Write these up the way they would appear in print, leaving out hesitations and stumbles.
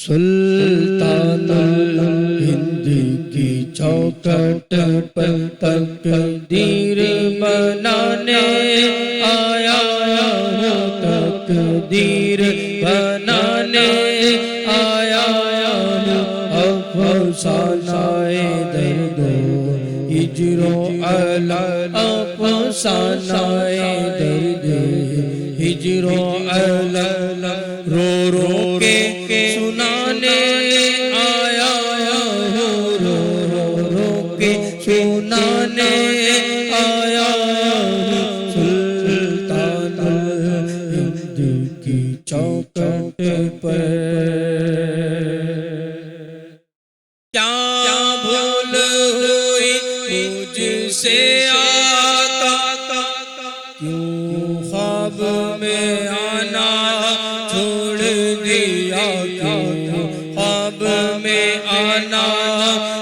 سلطان ہند کی چوکھٹ پر تقدیر بنانے آیا ہوں، تقدیر بنانے آیا ہوں، افسانہ درد و ہجر و الم، افسانہ درد ہجر و الم، رو رو کے سنانے آیا ہوں، رو رو کے سنانے آیا ہوں، سلطان ہند کی چوکھٹ پر۔ کیا بھول ہوئی مجھ سے آقا، کیوں خواب میں آنا چھوڑ دیا، کیوں خواب میں آنا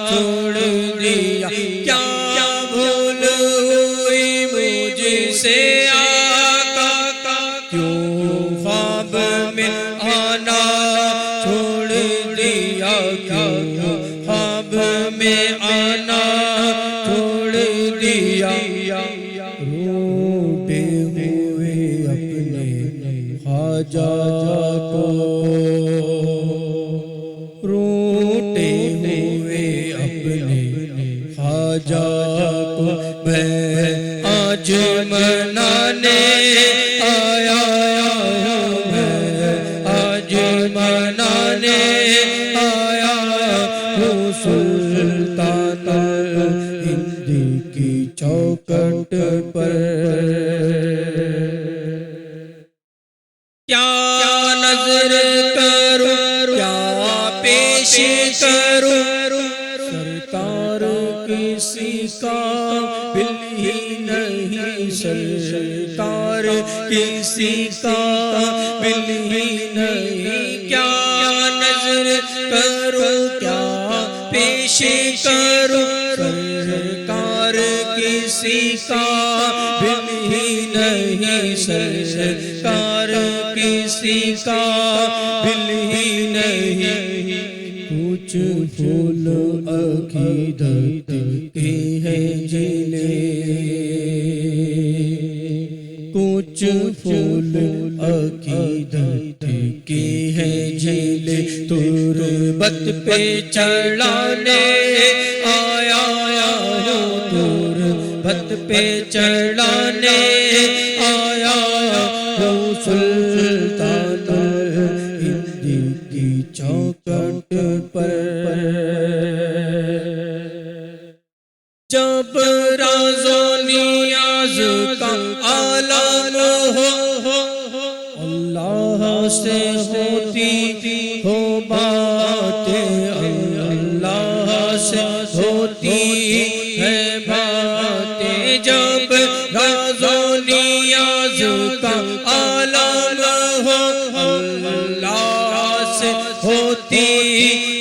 چھوڑ دیا، کیا بھول ہوئی مجھ سے آقا، کیوں خواب میں آنا چھوڑ دیا، کیوں خواب میں آنا چھوڑ دیا، روٹے ہوئے اپنے خواجہ کو، روٹے ہوئے اپنے خواجہ کو میں آج منانے آیا ہوں، میں آج منانے آیا ہوں، سلطان ہند کی چوکھٹ پر۔ کیا نظر کروں، کیا پیش کروں، سرکار کسی قابل ہی نہیں، سرکار کسی قابل ہی نہیں، کیا نظر کروں، کیا پیش کروں، سرکار کسی قابل ہی نہیں، سرکار کسی قابل ہی نہیں، کچھ پھول عقیدت کے ہیں جلے، کچھ پھول عقیدت کے ہیں جلے، تربت پہ چڑھانے آیا ہوں، تربت پہ چڑھانے آیا ہوں، سلطان ہند کی چوکھٹ پر۔ جب راز و نیاز کا عالم ہو، اللہ سے ہوتی ہو باتیں، اللہ سے ہوتی ہے باتیں، جب راز و نیاز کا عالم ہو، اللہ سے ہوتی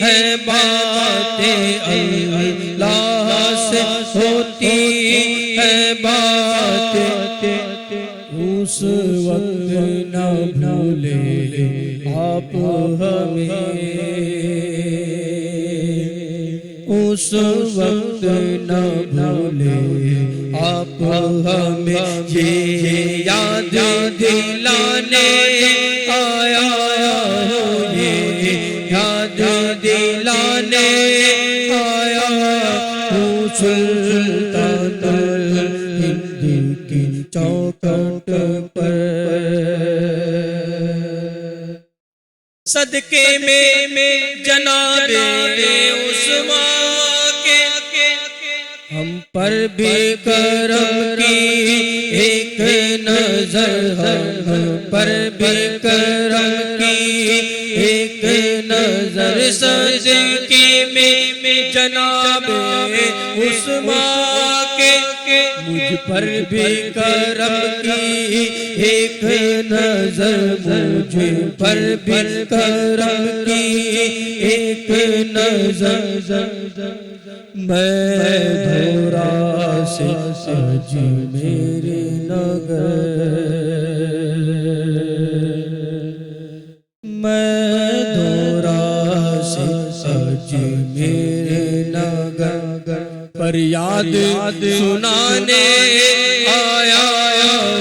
ہے باتیں، اللہ سے ہوتی ہے باتیں، اس وقت نہ بھولے آپ ہمیں، اس وقت نہ بھولے آپ ہمیں، یہ یاد دلانے آیا ہوں، یہ یاد دلانے آیا ہوں، سلطان ہند کی چوکھٹ پر۔ صدقے میں جناب عثمان کے، ہم پر بھی کرم کی ایک نظر، ہم پر بھی کرم کی ایک نظر، صدقے میں جناب عثمان کے، مجھ پر بھی کرم کی ایک نظر، مجھ پر بھی کرم کی ایک نظر، میں دھورا سے اجمیر نگر، میں دھورا میرے نگر پر یاد سنانے آیا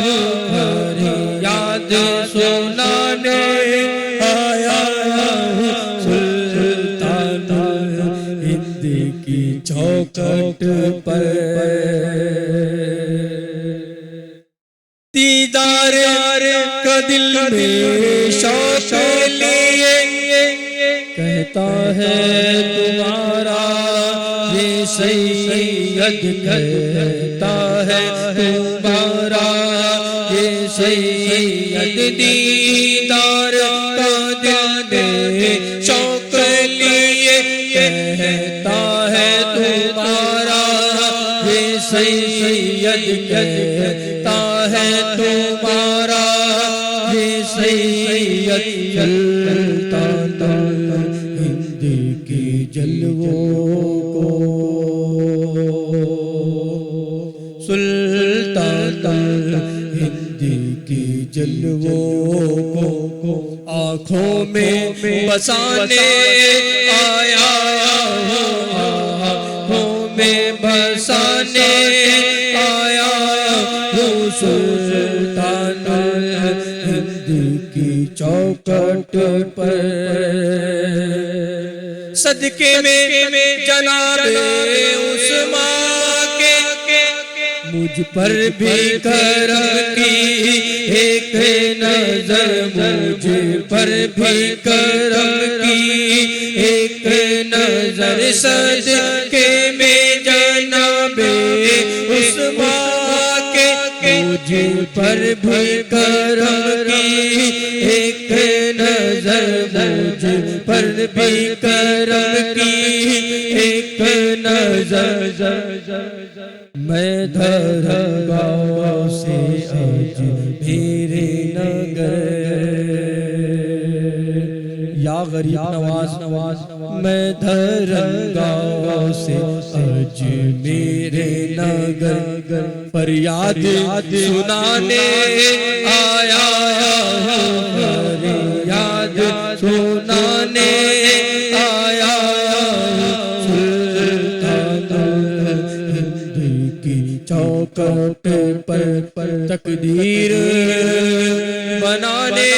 ہوں، یاد سنانے آیا ہوں، سلطان ہند کی چوکھٹ پر دیدار کا دل میں شوق لیے کہتا ہے تمہارا یہ سید، کہتا ہے تمہارا یہ سید، دیدار کا دل میں شوق لیے کہتا ہے تمہارا یہ سید، کہتا ہے تمہارا یہ سید، سلطان ہند کے جلووں کو، سلطان ہند کے جلووں کو آنکھوں میں بسانے آیا ہوں، آنکھوں میں بسانے آیا ہوں، سلطان ہند کی چوکھٹ پر صدقے میں جناب عثمان کے مجھ پر بھی کرم کی ایک نظر، مجھ پر بھی کرم کی ایک نظر، صدقے میں جناب عثمان کے مجھ پر بھی کرم کی ایک نظر، مجھ پر بھی کرم کی ایک نظر، میں دھرمگاہ سے آج میرے نگر، یا غریب نواز، میں دھرمگاہ سے آج میرے نگر فریاد سنانے آیا ہوں، فریاد سنانے آیا ہوں، سلطان ہند کی چوکھٹ پر تقدیر بنانے